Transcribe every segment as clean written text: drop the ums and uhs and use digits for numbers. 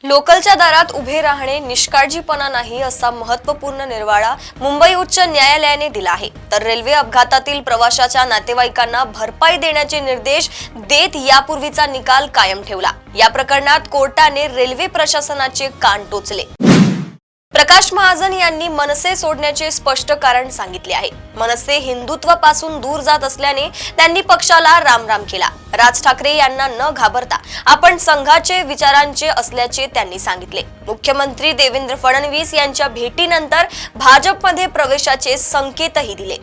लोकलच्या दारात उभे राहणे निष्काळजीपणा नाही असा महत्त्वपूर्ण निर्वाळा मुंबई उच्च न्यायालयाने दिला आहे। तर रेल्वे अपघातातील प्रवाशाच्या नातेवाईकांना भरपाई देण्याचे निर्देश देत यापूर्वीचा निकाल कायम ठेवला। या प्रकरणात कोर्टाने रेल्वे प्रशासनाचे कान टोचले। प्रकाश महाजन यांनी मनसे सोडण्याचे स्पष्ट कारण सांगितले आहे। मनसे हिंदुत्वापासून दूर जात असल्याने त्यांनी पक्षाला रामराम केला। राज ठाकरे यांना न घाबरता आपण संघाचे विचारांचे असल्याचे त्यांनी सांगितले। मुख्यमंत्री देवेंद्र फडणवीस यांच्या भेटीनंतर भाजपमध्ये प्रवेशाचे संकेतही दिले।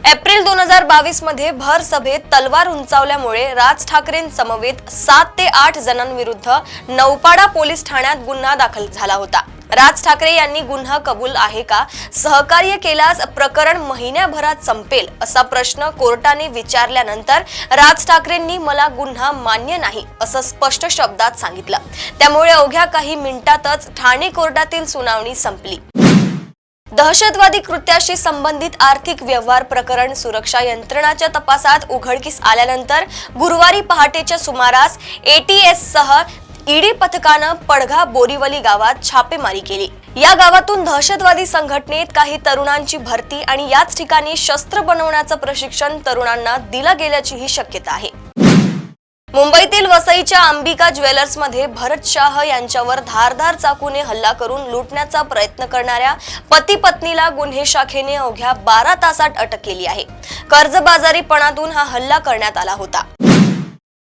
एप्रिल 2022 मध्ये भर सभेत तलवार उंचावल्यामुळे राज ठाकरेंसमवेत 7 ते 8 जणांविरुद्ध नौपाडा पोलीस ठाण्यात गुन्हा दाखल झाला होता। राज ठाकरे यांनी गुन्हा कबूल आहे का, सहकार्य केल्यास प्रकरण महिन्याभरात संपेल असा प्रश्न कोर्टाने विचारल्यानंतर राज ठाकरेंनी मला गुन्हा मान्य नाही असं स्पष्ट शब्दात सांगितलं। त्यामुळे अवघ्या काही मिनिटातच ठाणे कोर्टातील सुनावणी संपली। दहशतवादी कृत्याशी संबंधित आर्थिक व्यवहार प्रकरण सुरक्षा यंत्रणाच्या तपासात उघडकीस आल्यानंतर गुरुवारी पहाटेच्या सुमारास एटीएस सह ईडी पथकानं पडघा बोरीवली गावात छापेमारी केली। या गावातून दहशतवादी संघटनेत काही तरुणांची भरती आणि याच ठिकाणी शस्त्र बनवण्याचं प्रशिक्षण तरुणांना दिलं गेल्याचीही शक्यता आहे। मुंबईतील वसईच्या अंबिका ज्वेलर्स मध्ये भरत शाह यांच्यावर धारदार चाकूने हल्ला करून लुटण्याचा प्रयत्न करणाऱ्या पती पत्नीला गुन्हे शाखेने अवघ्या 12 तासात अटक केली आहे। कर्जबाजारीपणातून हा हल्ला करण्यात आला होता।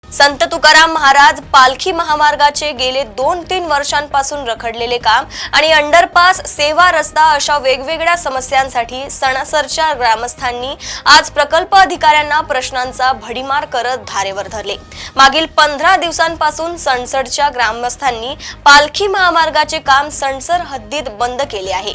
संत तुकाराम महाराज पालखी महामार्गाचे गेले 2-3 वर्षांपासून रखडलेले काम आणि अंडरपास, सेवा रस्ता अशा वेगवेगळ्या समस्यांसाठी सणसरच्या ग्रामस्थांनी आज प्रकल्प अधिकाऱ्यांना प्रश्नांचा भडीमार करत धारेवर धरले। मागील 15 दिवसांपासून सणसरच्या ग्रामस्थांनी पालखी महामार्गाचे काम सणसर हद्दीत बंद केले आहे।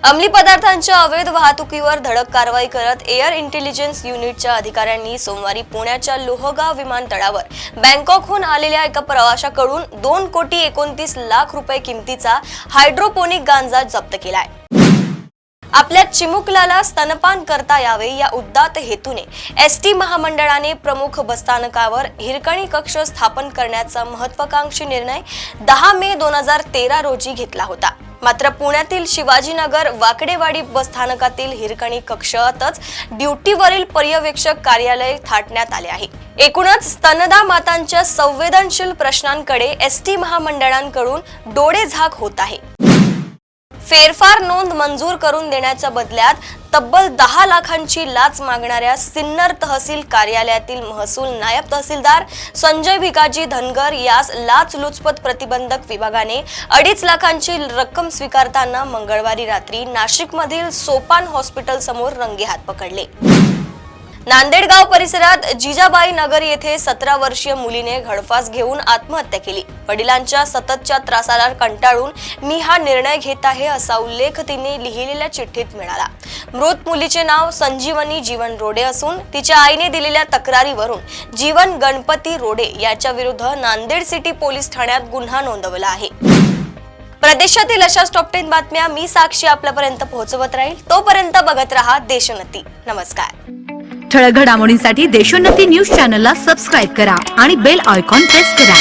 अंमली पदार्थांच्या अवैध वाहतुकीवर धडक कारवाई करत एअर इंटेलिजन्स युनिटच्या अधिकाऱ्यांनी सोमवारी पुण्याच्या लोहगाव विमानतळावर बँकॉकहून आलेल्या एका प्रवाशाकडून 2,29,00,000 रुपये किमतीचा हायड्रोपोनिक गांजा जप्त केलाय। आपल्या चिमुकलाला स्तनपान करता यावे या उद्दात हेतूने एसटी महामंडळाने प्रमुख बसस्थानकावर हिरकणी कक्ष स्थापन करण्याचा महत्त्वाकांक्षी निर्णय 10 मे 2013 रोजी घेतला होता। मात्र पुण्यातील शिवाजीनगर वाकडेवाडी बसस्थानकातील हिरकणी कक्षातच ड्युटीवरील पर्यवेक्षक कार्यालय थाटण्यात आले आहे। एकूणच स्तनदा मातांच्या संवेदनशील प्रश्नांकडे एसटी महामंडळांकडून डोळेझाक होत आहे। फेरफार नोंद मंजूर करून देण्याच्या बदल्यात तब्बल 10 लाखांची लाच मागणाऱ्या सिन्नर तहसील कार्यालयातील महसूल नायब तहसीलदार संजय भिकाजी धनगर यास लाचलुचपत प्रतिबंधक विभागाने 2.5 लाखांची रक्कम स्वीकारताना मंगळवारी रात्री नाशिकमधील सोपान हॉस्पिटल समोर रंगेहात पकडले। नांदेडगाव परिसरात जिजाबाई नगर येथे 17 वर्षीय मुलीने घडफास घेऊन आत्महत्या केली। वडिलांच्या सततच्या त्रासाला कंटाळून मी हा निर्णय घेत आहे असा उल्लेख तिने लिहिलेल्या चिठ्ठीत मिळाला। मृत मुलीचे नाव संजीवनी जीवन रोडे असून तिच्या आईने दिलेल्या तक्रारीवरून जीवन गणपती रोडे याच्या विरुद्ध नांदेड सिटी पोलीस ठाण्यात गुन्हा नोंदवला आहे। प्रदेशातील अशाच टॉप 10 बातम्या मी साक्षी आपल्यापर्यंत पोहोचवत राहील। तोपर्यंत बघत रहा देशोन्नती। नमस्कार। ठळक घडामोडींसाठी देशोन्नती न्यूज चॅनलला सबस्क्राइब करा आणि बेल आयकॉन प्रेस करा।